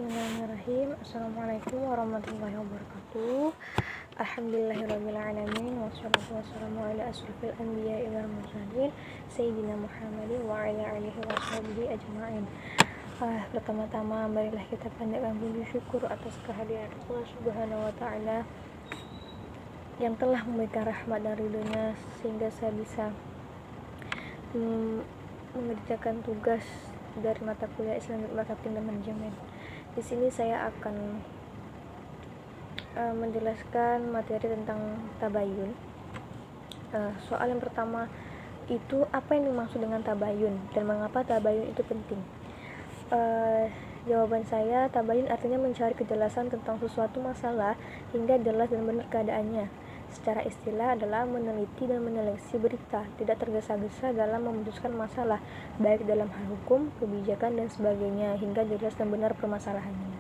Bismillahirrahmanirrahim. Assalamualaikum warahmatullahi wabarakatuh. Alhamdulillahirrabbilalamin. Wassalatu wassalamu ala asrofil anbiya wal mursalin Sayyidina Muhammadin wa ala alihi wa sahbihi ajma'in. Pertama-tama marilah kita panjatkan puji syukur atas kehadiran Allah Subhanahu wa taala yang telah memberikan rahmat dan ridhonya sehingga saya bisa mengerjakan tugas dari mata kuliah Islamic Marketing dan Manajemen. Di sini saya akan menjelaskan materi tentang tabayun. Soal yang pertama itu apa yang dimaksud dengan tabayun dan mengapa tabayun itu penting? Jawaban saya, tabayun artinya mencari kejelasan tentang suatu masalah hingga jelas dan benar keadaannya. Secara istilah adalah meneliti dan menyeleksi berita, tidak tergesa-gesa dalam memutuskan masalah, baik dalam hal hukum, kebijakan, dan sebagainya, hingga jelas dan benar permasalahannya.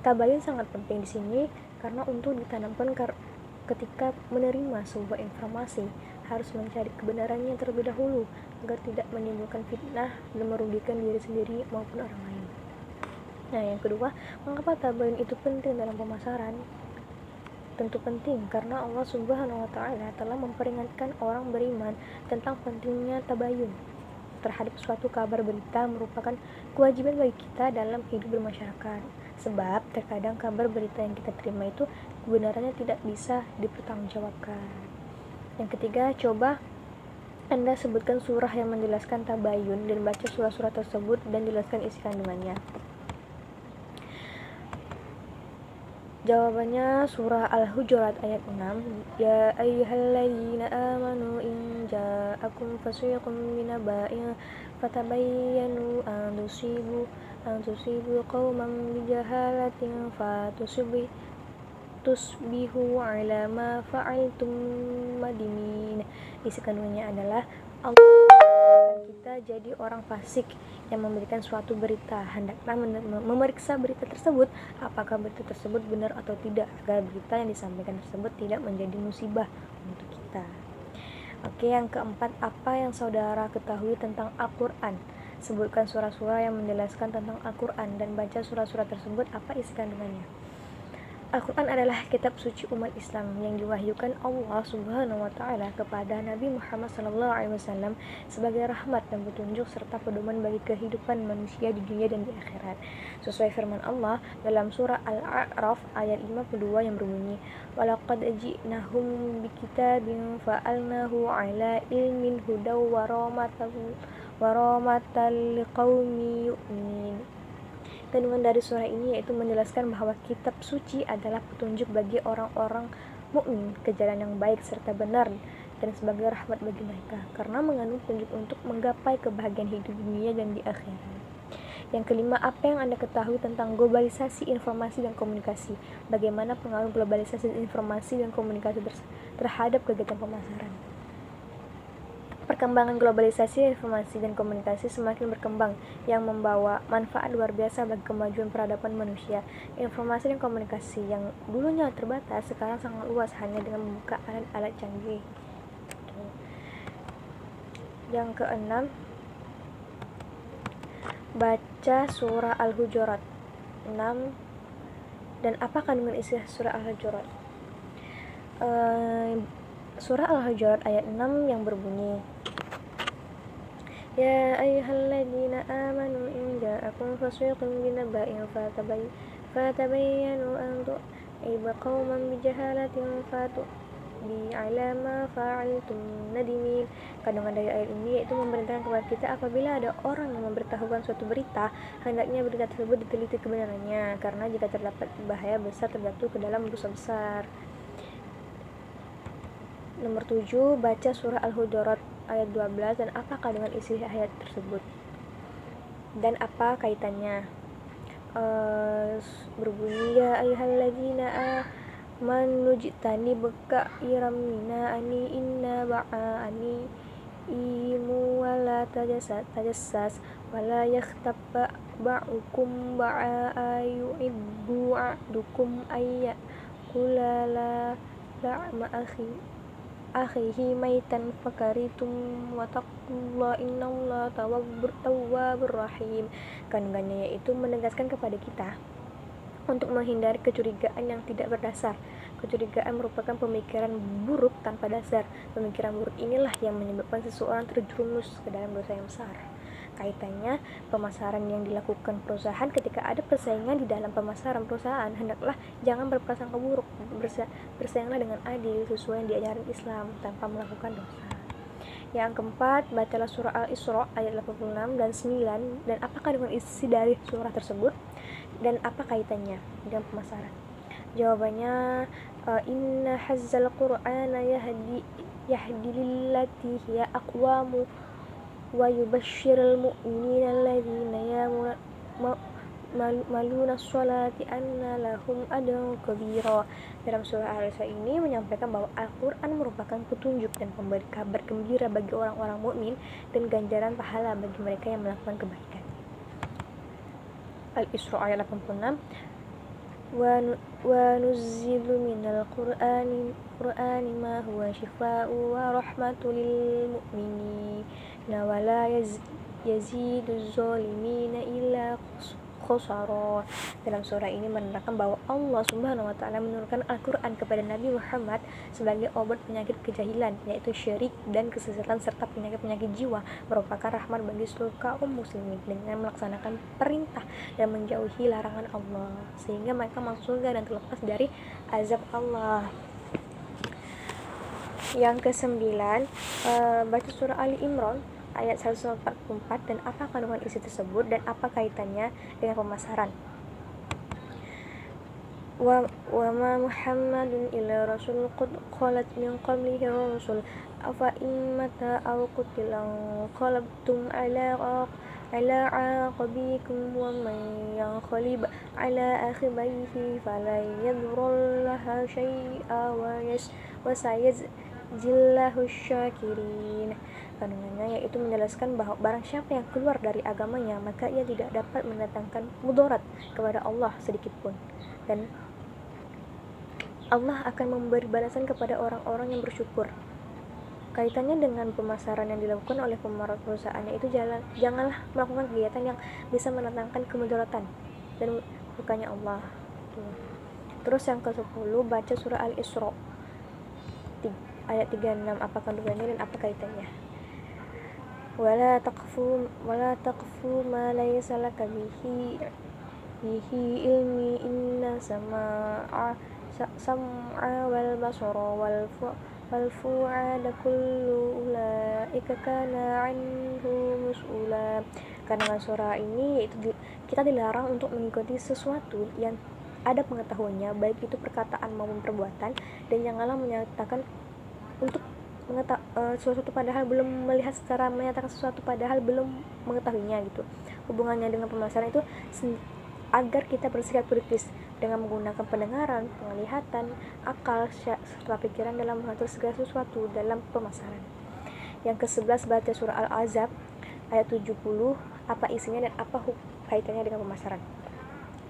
Tabayun sangat penting di sini karena untuk ditanamkan ketika menerima sebuah informasi, harus mencari kebenarannya terlebih dahulu, agar tidak menimbulkan fitnah dan merugikan diri sendiri maupun orang lain. Nah, yang kedua, mengapa tabayun itu penting dalam pemasaran? Tentu penting karena Allah Subhanahu wa taala telah memperingatkan orang beriman tentang pentingnya tabayun terhadap suatu kabar berita merupakan kewajiban bagi kita dalam hidup bermasyarakat. Sebab terkadang kabar berita yang kita terima itu kebenarannya tidak bisa dipertanggungjawabkan. Yang ketiga, coba Anda sebutkan surah yang menjelaskan tabayun dan baca surah-surah tersebut dan jelaskan isi kandungannya. Jawabannya surah Al-Hujurat ayat 6. Ya ayyuhalladzina amanu in ja'akum fasiqun binaba'in fatabayyanu an tusibu qauman bijahalatin tusbihu ala ma fa'altum madimin. Isi kandungannya adalah Allah kita jadi orang fasik yang memberikan suatu berita, hendaklah memeriksa berita tersebut apakah berita tersebut benar atau tidak, agar berita yang disampaikan tersebut tidak menjadi musibah untuk kita. Oke, yang keempat, apa yang saudara ketahui tentang Al-Quran? Sebutkan surah-surah yang menjelaskan tentang Al-Quran dan baca surah-surah tersebut, apa isi kandungannya. Al-Quran adalah kitab suci umat Islam yang diwahyukan Allah Subhanahu wa taala kepada Nabi Muhammad SAW sebagai rahmat dan petunjuk serta pedoman bagi kehidupan manusia di dunia dan di akhirat. Sesuai firman Allah dalam surah Al-A'raf ayat 52 yang berbunyi, "Walaqad ji'nahum bikitabin fa'alnahu 'ala ilmin hudaw wa rahmatan liqaumi yu'min." Kandungan dari surah ini yaitu menjelaskan bahwa kitab suci adalah petunjuk bagi orang-orang mukmin ke jalan yang baik serta benar dan sebagai rahmat bagi mereka karena mengandung petunjuk untuk menggapai kebahagiaan hidup di dunia dan di akhirat. Yang kelima, apa yang Anda ketahui tentang globalisasi informasi dan komunikasi? Bagaimana pengaruh globalisasi informasi dan komunikasi terhadap kegiatan pemasaran? Perkembangan globalisasi informasi dan komunikasi semakin berkembang yang membawa manfaat luar biasa bagi kemajuan peradaban manusia. Informasi dan komunikasi yang dulunya terbatas sekarang sangat luas hanya dengan membuka alat-alat canggih. Yang keenam, baca surah Al-Hujurat 6 dan apa kandungan isi surah Al-Hujurat? Surah Al-Hujurat ayat 6 yang berbunyi, Ya ayyuhalladzina amanu in ja'akum fasiqun binaba'in fatabayyanu an tu'iba qauman bijahalatin ala ma fa'altum nadimin. Kandungan dari ayat ini yaitu memerintahkan kepada kita apabila ada orang yang memberitahukan suatu berita, hendaknya berita tersebut diteliti kebenarannya, karena jika terdapat bahaya besar terjatuh ke dalam dosa besar. Nomor 7, baca surah Al-Hujurat ayat 12 dan apa kandungan isi ayat tersebut dan apa kaitannya. Berbunyi, ya ayyuhalladzina amanu jtanibul ka'iramina ani inna ba'ani imu wala tajassas wala yakhtab ba'ukum ba'a yu'ibbu a'dukum ayyakula la ma'akhi akhihi maitan fakaritum wattaqullah innallaha tawwabur rahim. Kandungannya yaitu menegaskan kepada kita untuk menghindari kecurigaan yang tidak berdasar. Kecurigaan merupakan pemikiran buruk tanpa dasar. Pemikiran buruk inilah yang menyebabkan seseorang terjerumus ke dalam dosa yang besar. Kaitannya, pemasaran yang dilakukan perusahaan, ketika ada persaingan di dalam pemasaran perusahaan, hendaklah jangan berprasangka buruk. Bersainglah dengan adil sesuai yang diajarin Islam tanpa melakukan dosa. Yang keempat, bacalah surah Al-Isra ayat 86 dan 9, dan apa kandungan isi dari surah tersebut dan apa kaitannya dengan pemasaran? Jawabannya, inna hazzal qur'ana yahdi lillati hiya aqwamu wa yubashshirul mu'minina alladhina ya'maluna sholati anna lahum ajran kabira. Dalam surah Al-Isra ini menyampaikan bahwa Al-Quran merupakan petunjuk dan memberi kabar gembira bagi orang-orang mukmin dan ganjaran pahala bagi mereka yang melakukan kebaikan. Al-Isra ayat 86, wa nuzzilu minal qur'ani ma huwa shifaa'u wa rahmatul lil mu'minina wa la yaziduz zalimina illa khusara. Dalam surah ini menerangkan bahwa Allah Subhanahu wa taala menurunkan Al-Qur'an kepada Nabi Muhammad sebagai obat penyakit kejahilan, yaitu syirik dan kesesatan serta penyakit-penyakit jiwa, merupakan rahmat bagi seluruh kaum muslimin dengan melaksanakan perintah dan menjauhi larangan Allah, sehingga mereka masuk surga dan terlepas dari azab Allah. Yang kesembilan, baca surah Ali Imran ayat 144 dan apa kandungan isi tersebut dan apa kaitannya dengan pemasaran. Wa ma Muhammadun illa rasul qad khalat min qablihi rusul afa immata aw qutilan qalabtum ala aqabikum wa man yanqalib ala akhibaihi fala yadurrullaha syai'a wa sayajzillahu syakirin. Kandungannya yaitu menjelaskan bahwa barang siapa yang keluar dari agamanya maka ia tidak dapat mendatangkan mudarat kepada Allah sedikit pun, dan Allah akan memberi balasan kepada orang-orang yang bersyukur. Kaitannya dengan pemasaran yang dilakukan oleh perusahaannya itu janganlah melakukan kegiatan yang bisa mendatangkan kemudaratan dan bukannya Allah. Terus yang ke-10, baca surah Al-Isra ayat 36, apa kandungannya dan apa kaitannya. Wala taqfu ma laysa laka bihi ilmi inna sam'a wal basara wal fu'ada kullu ulaika kana 'anhu mas'ula. Karena surah ini yaitu kita dilarang untuk mengikuti sesuatu yang ada pengetahuannya, baik itu perkataan maupun perbuatan, dan janganlah menyatakan untuk sesuatu padahal belum melihat, secara menyatakan sesuatu padahal belum mengetahuinya gitu. Hubungannya dengan pemasaran itu agar kita bersikap kritis dengan menggunakan pendengaran, penglihatan, akal, serta pikiran dalam mengatur segala sesuatu dalam pemasaran. Yang ke-11, baca surah Al-Ahzab ayat 70, apa isinya dan apa kaitannya dengan pemasaran.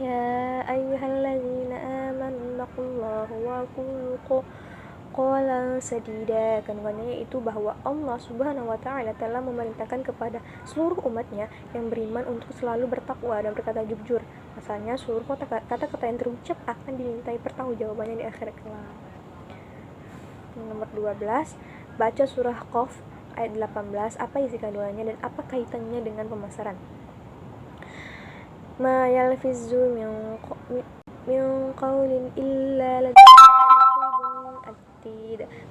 Ya ayyuhalladzina amanu taqullaha wa qulu qawlan sadida. Kandungannya yaitu bahwa Allah Subhanahu wa taala telah memerintahkan kepada seluruh umatnya yang beriman untuk selalu bertakwa dan berkata jujur. Asalnya seluruh kata-kata yang terucap akan dimintai pertanggungjawabannya di akhirat kelak. Nomor 12, baca surah Qaf ayat 18, apa isi kandungannya dan apa kaitannya dengan pemasaran. Ma yalfizu min qawlin illa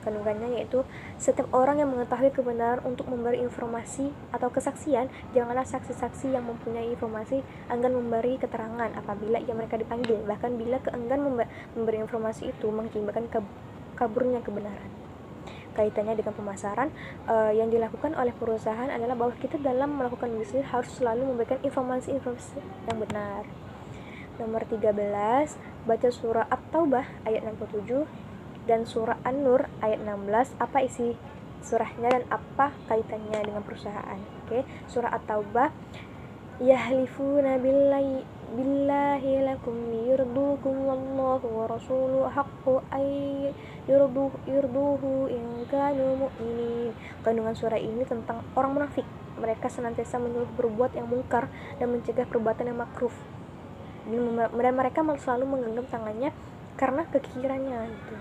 kandungannya yaitu setiap orang yang mengetahui kebenaran untuk memberi informasi atau kesaksian, janganlah saksi-saksi yang mempunyai informasi enggan memberi keterangan apabila mereka dipanggil, bahkan bila keenggan memberi informasi itu mengakibatkan kaburnya kebenaran. Kaitannya dengan pemasaran, yang dilakukan oleh perusahaan adalah bahwa kita dalam melakukan bisnis harus selalu memberikan informasi-informasi yang benar. Nomor 13, baca surah At-Taubah ayat 67 dan surah An-Nur ayat 16, apa isi surahnya dan apa kaitannya dengan perusahaan. Surah At-Taubah, yahlifuna billahi billahi lakum liyurdukum wallahu wa rasuluhu haqqu ay yurduhu in kanu mu'minin. Kandungan surah ini tentang orang munafik. Mereka senantiasa menyuruh berbuat yang mungkar dan mencegah perbuatan yang makruh. Dan mereka selalu menggenggam tangannya karena kekirannya gitu.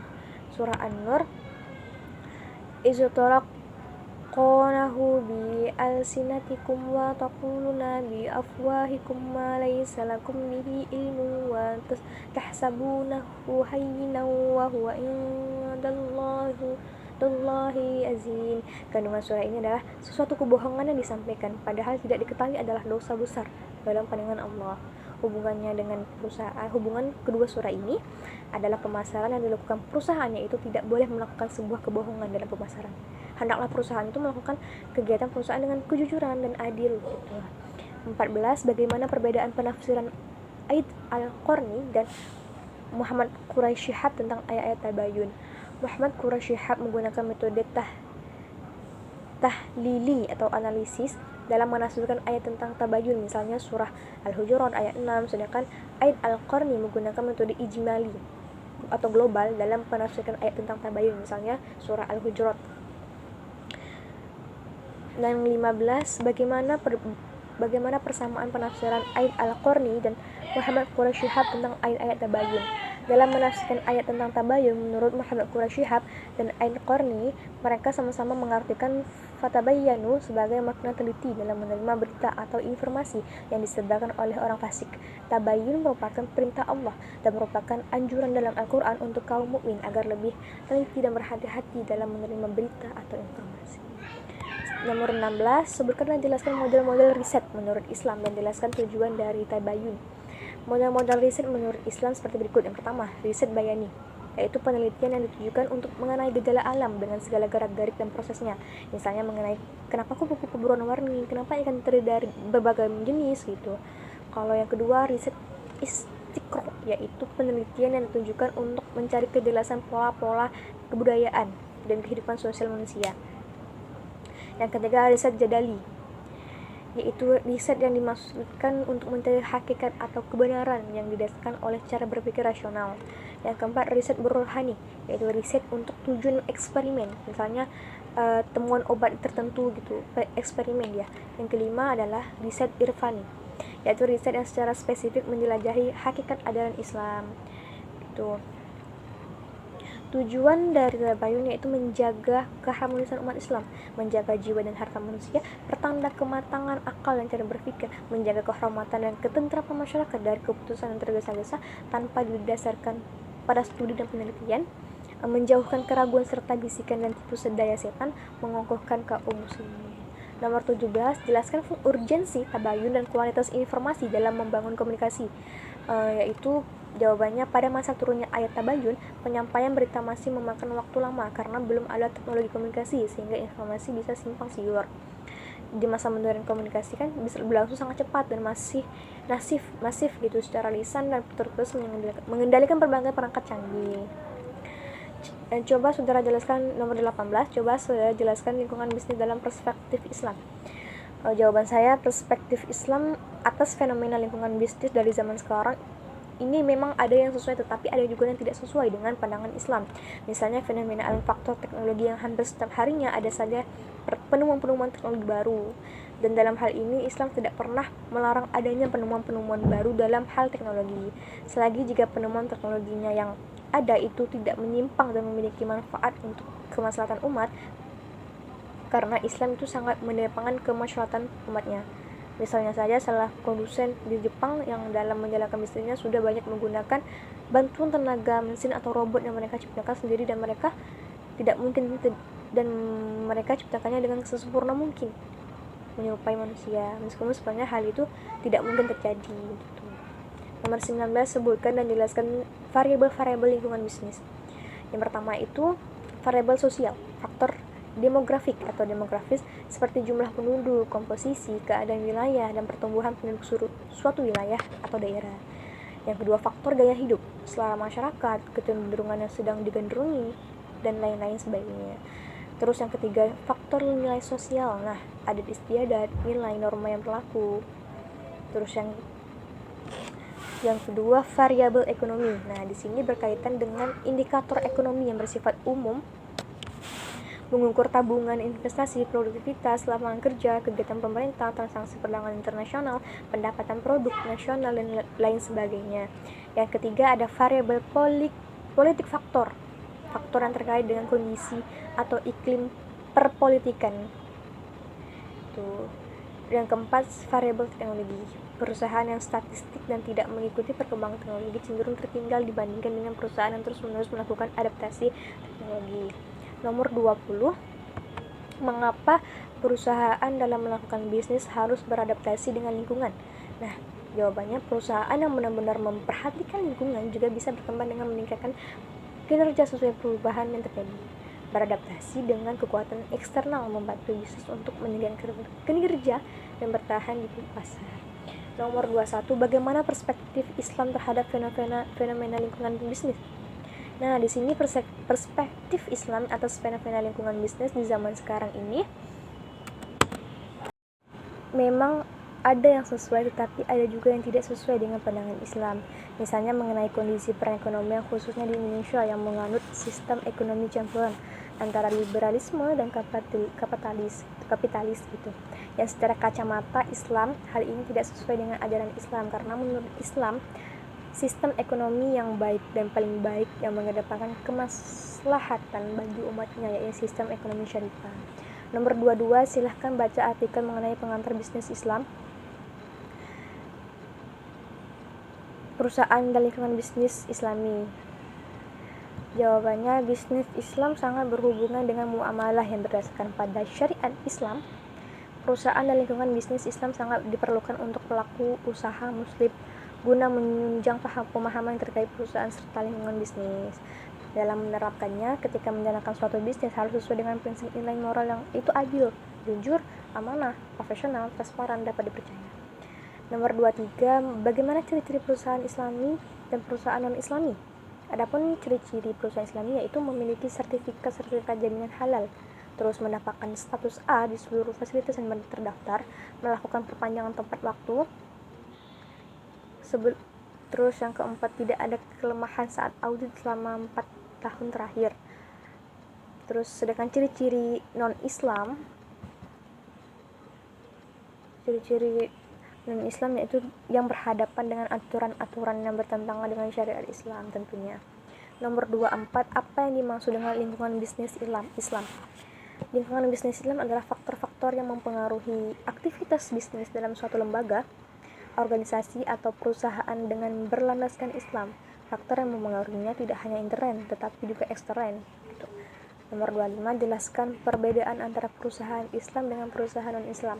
Surah An-Nur, iztaraqonahu bi alsinatikum wa taquluna bi afwahikum ma laysa lakum bihi ilmu wa tahsabunahu hayyinan wa huwa indallahi azim. Kandungan surah ini adalah sesuatu kebohongan yang disampaikan padahal tidak diketahui adalah dosa besar dalam pandangan Allah. Hubungan kedua surah ini adalah pemasaran yang dilakukan perusahaan, yaitu tidak boleh melakukan sebuah kebohongan dalam pemasaran. Hendaklah perusahaan itu melakukan kegiatan perusahaan dengan kejujuran dan adil gitu. 14. Bagaimana perbedaan penafsiran Aid Al-Qarni dan Muhammad Quraisy Shihab tentang ayat-ayat tabayun. Muhammad Quraisy Shihab menggunakan metode tahlili atau analisis dalam menafsirkan ayat tentang tabayun, misalnya surah Al-Hujurat ayat 6, sedangkan Aid Al-Qarni menggunakan metode ijmali atau global dalam menafsirkan ayat tentang tabayun, misalnya surah Al-Hujurat. Dan 15, bagaimana persamaan penafsiran Aid Al-Qarni dan Muhammad Quraisy Shihab tentang ayat-ayat tabayun. Dalam menafsirkan ayat tentang tabayun, menurut Muhammad Quraisy Shihab dan Aid Al-Qarni, mereka sama-sama mengartikan fatabayyanu sebagai makna teliti dalam menerima berita atau informasi yang disebarkan oleh orang fasik. Tabayyun merupakan perintah Allah dan merupakan anjuran dalam Al-Quran untuk kaum mukmin agar lebih teliti dan berhati-hati dalam menerima berita atau informasi. Nomor 16, sebutkan dan jelaskan model-model riset menurut Islam dan jelaskan tujuan dari tabayyun. Model-model riset menurut Islam seperti berikut. Yang pertama, riset bayani, yaitu penelitian yang ditujukan untuk mengenai gejala alam dengan segala gerak-gerik dan prosesnya. Misalnya mengenai kenapa kupu-kupu berwarna-warni, kenapa ikan teri dari berbagai jenis gitu. Kalau yang kedua, riset istiqro, yaitu penelitian yang ditujukan untuk mencari kejelasan pola-pola kebudayaan dan kehidupan sosial manusia. Yang ketiga, riset jadali, yaitu riset yang dimaksudkan untuk mencari hakikat atau kebenaran yang didasarkan oleh cara berpikir rasional. Yang keempat, riset burhani, yaitu riset untuk tujuan eksperimen, misalnya temuan obat tertentu gitu, eksperimen ya. Yang kelima adalah riset irfani, yaitu riset yang secara spesifik menjelajahi hakikat ajaran Islam gitu. Tujuan dari tabayun yaitu menjaga keharmonisan umat Islam, menjaga jiwa dan harta manusia, pertanda kematangan akal dan cara berpikir, menjaga kehormatan dan ketentraman masyarakat dari keputusan yang tergesa-gesa tanpa didasarkan pada studi dan penelitian, menjauhkan keraguan serta bisikan dan tipu daya setan, mengokohkan kaum muslimin. Nomor 17, jelaskan urgensi tabayun dan kualitas informasi dalam membangun komunikasi, yaitu jawabannya, pada masa turunnya ayat tabayun, penyampaian berita masih memakan waktu lama karena belum ada teknologi komunikasi sehingga informasi bisa simpang siur. Di masa modern komunikasi kan bisa berlangsung sangat cepat dan masih masif gitu secara lisan dan terus mengendalikan berbagai perangkat canggih. Coba saudara jelaskan nomor 18, coba saudara jelaskan lingkungan bisnis dalam perspektif Islam. Jawaban saya, perspektif Islam atas fenomena lingkungan bisnis dari zaman sekarang ini memang ada yang sesuai tetapi ada juga yang tidak sesuai dengan pandangan Islam. Misalnya fenomena alam faktor teknologi yang hampir setiap harinya ada saja penemuan-penemuan teknologi baru. Dan dalam hal ini Islam tidak pernah melarang adanya penemuan-penemuan baru dalam hal teknologi, selagi jika penemuan teknologinya yang ada itu tidak menyimpang dan memiliki manfaat untuk kemaslahatan umat, karena Islam itu sangat mengedepankan kemaslahatan umatnya. Misalnya saja salah produsen di Jepang yang dalam menjalankan bisnisnya sudah banyak menggunakan bantuan tenaga mesin atau robot yang mereka ciptakan sendiri dan mereka ciptakannya dengan sesempurna mungkin menyerupai manusia, meskipun sebenarnya hal itu tidak mungkin terjadi gitu. Nomor 19, sebutkan dan jelaskan variabel-variabel lingkungan bisnis. Yang pertama itu variabel sosial, faktor demografik atau demografis seperti jumlah penduduk, komposisi, keadaan wilayah, dan pertumbuhan penduduk suatu wilayah atau daerah. Yang kedua, faktor gaya hidup, selera masyarakat, kecenderungan yang sedang digandrungi, dan lain-lain sebagainya. Terus yang ketiga, faktor nilai sosial, nah adat istiadat, nilai norma yang berlaku. Terus yang Yang kedua, variabel ekonomi. Nah, di sini berkaitan dengan indikator ekonomi yang bersifat umum, mengukur tabungan, investasi, produktivitas, lapangan kerja, kegiatan pemerintah, transaksi perdagangan internasional, pendapatan produk nasional, dan lain sebagainya. Yang ketiga, ada variabel politik faktor yang terkait dengan kondisi atau iklim perpolitikan. Tuh. Yang keempat, variabel teknologi. Perusahaan yang statistik dan tidak mengikuti perkembangan teknologi cenderung tertinggal dibandingkan dengan perusahaan yang terus-menerus melakukan adaptasi teknologi. Nomor 20, mengapa perusahaan dalam melakukan bisnis harus beradaptasi dengan lingkungan? Nah, jawabannya, perusahaan yang benar-benar memperhatikan lingkungan juga bisa berkembang dengan meningkatkan kinerja sesuai perubahan yang terjadi. Beradaptasi dengan kekuatan eksternal membantu bisnis untuk meningkatkan kinerja dan bertahan di pasar. Nomor 21, bagaimana perspektif Islam terhadap fenomena lingkungan bisnis? Nah, di sini perspektif Islam atas fenomena lingkungan bisnis di zaman sekarang ini memang ada yang sesuai, tetapi ada juga yang tidak sesuai dengan pandangan Islam. Misalnya mengenai kondisi perekonomian khususnya di Indonesia yang menganut sistem ekonomi campuran antara liberalisme dan kapitalis gitu. Yang secara kacamata Islam, hal ini tidak sesuai dengan ajaran Islam, karena menurut Islam sistem ekonomi yang baik dan paling baik yang mengedepankan kemaslahatan bagi umatnya yaitu sistem ekonomi syariah. Nomor 22, silahkan baca artikel mengenai pengantar bisnis Islam, perusahaan dan lingkungan bisnis Islami. Jawabannya, bisnis Islam sangat berhubungan dengan muamalah yang berdasarkan pada syariat Islam. Perusahaan dan lingkungan bisnis Islam sangat diperlukan untuk pelaku usaha muslim guna menunjang pemahaman terkait perusahaan serta lingkungan bisnis. Dalam menerapkannya, ketika menjalankan suatu bisnis harus sesuai dengan prinsip nilai moral yang itu adil, jujur, amanah, profesional, transparan, dapat dipercaya. Nomor 23, bagaimana ciri-ciri perusahaan Islami dan perusahaan non-Islami? Adapun ciri-ciri perusahaan Islami yaitu memiliki sertifikat jaminan halal, terus mendapatkan status A di seluruh fasilitas yang terdaftar, melakukan perpanjangan tempat waktu. Terus yang keempat, tidak ada kelemahan saat audit selama 4 tahun terakhir. Terus sedangkan ciri-ciri non-Islam, yaitu yang berhadapan dengan aturan-aturan yang bertentangan dengan syariat Islam tentunya. Nomor 24, apa yang dimaksud dengan lingkungan bisnis Islam? Lingkungan bisnis Islam adalah faktor-faktor yang mempengaruhi aktivitas bisnis dalam suatu lembaga, organisasi, atau perusahaan dengan berlandaskan Islam. Faktor yang mempengaruhinya tidak hanya intern, tetapi juga ekstern. Gitu. Nomor 25, jelaskan perbedaan antara perusahaan Islam dengan perusahaan non-Islam.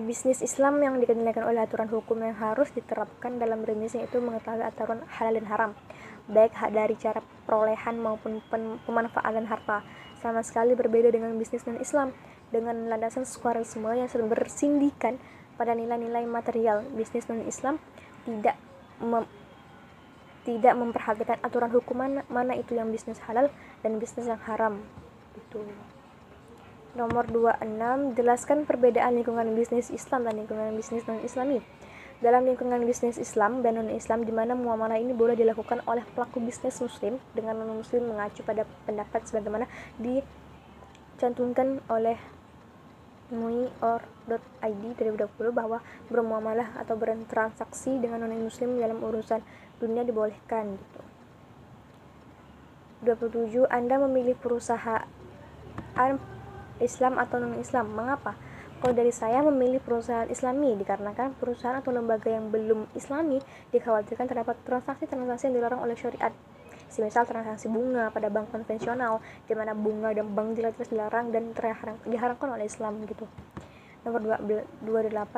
Bisnis Islam yang dikendalikan oleh aturan hukum yang harus diterapkan dalam bisnisnya itu mengetahui aturan halal dan haram, baik dari cara perolehan maupun pemanfaatan harta. Sama sekali berbeda dengan bisnis non-Islam, dengan landasan sekularisme yang bersindikan pada nilai-nilai material. Bisnis non-Islam tidak memperhatikan aturan hukum mana itu yang bisnis halal dan bisnis yang haram. Itu. Nomor 26, jelaskan perbedaan lingkungan bisnis Islam dan lingkungan bisnis non-Islami. Dalam lingkungan bisnis Islam dan non-Islam, di mana muamalah ini boleh dilakukan oleh pelaku bisnis muslim dengan non-muslim mengacu pada pendapat sebagaimana dicantumkan oleh MUI.id 2020 bahwa bermuamalah atau bertransaksi dengan non-muslim dalam urusan dunia dibolehkan gitu. 27, Anda memilih perusahaan Islam atau non-Islam. Mengapa? Kalau dari saya memilih perusahaan Islami dikarenakan perusahaan atau lembaga yang belum Islami dikhawatirkan terdapat transaksi-transaksi yang dilarang oleh syariat. Semisal transaksi bunga pada bank konvensional, di mana bunga dan bank jelas dilarang dan diharamkan oleh Islam gitu. Nomor 28,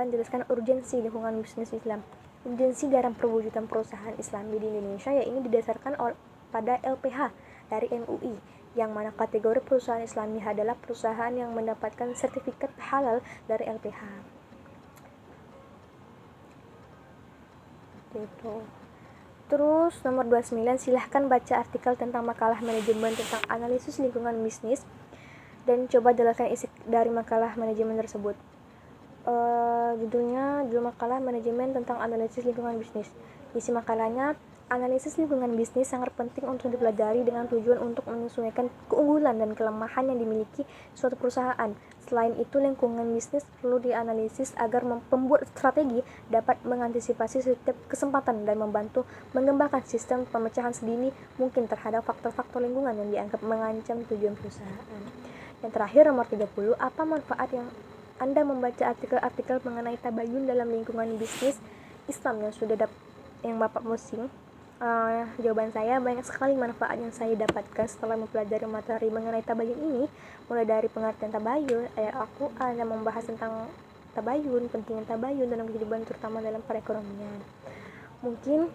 jelaskan urgensi lingkungan bisnis Islam. Urgensi dalam perwujudan perusahaan Islami di Indonesia yaitu didasarkan pada LPH dari MUI, yang mana kategori perusahaan Islami adalah perusahaan yang mendapatkan sertifikat halal dari LPH. Gitu. Terus nomor 29, silahkan baca artikel tentang makalah manajemen tentang analisis lingkungan bisnis dan coba jelaskan isi dari makalah manajemen tersebut. Judul makalah manajemen tentang analisis lingkungan bisnis. Isi makalahnya, analisis lingkungan bisnis sangat penting untuk dipelajari dengan tujuan untuk menyesuaikan keunggulan dan kelemahan yang dimiliki suatu perusahaan. Selain itu, lingkungan bisnis perlu dianalisis agar pembuat strategi dapat mengantisipasi setiap kesempatan dan membantu mengembangkan sistem pemecahan sedini mungkin terhadap faktor-faktor lingkungan yang dianggap mengancam tujuan perusahaan. Yang terakhir, nomor 30, apa manfaat yang Anda membaca artikel-artikel mengenai tabayun dalam lingkungan bisnis Islam yang Bapak pusing? Jawaban saya, banyak sekali manfaat yang saya dapatkan setelah mempelajari materi mengenai tabayun ini, mulai dari pengertian tabayun, ayat Al-Quran yang membahas tentang tabayun, pentingnya tabayun dalam kehidupan terutama dalam perekonomian. Mungkin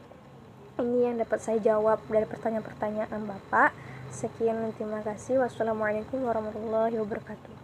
ini yang dapat saya jawab dari pertanyaan-pertanyaan Bapak. Sekian, terima kasih. Wassalamualaikum warahmatullahi wabarakatuh.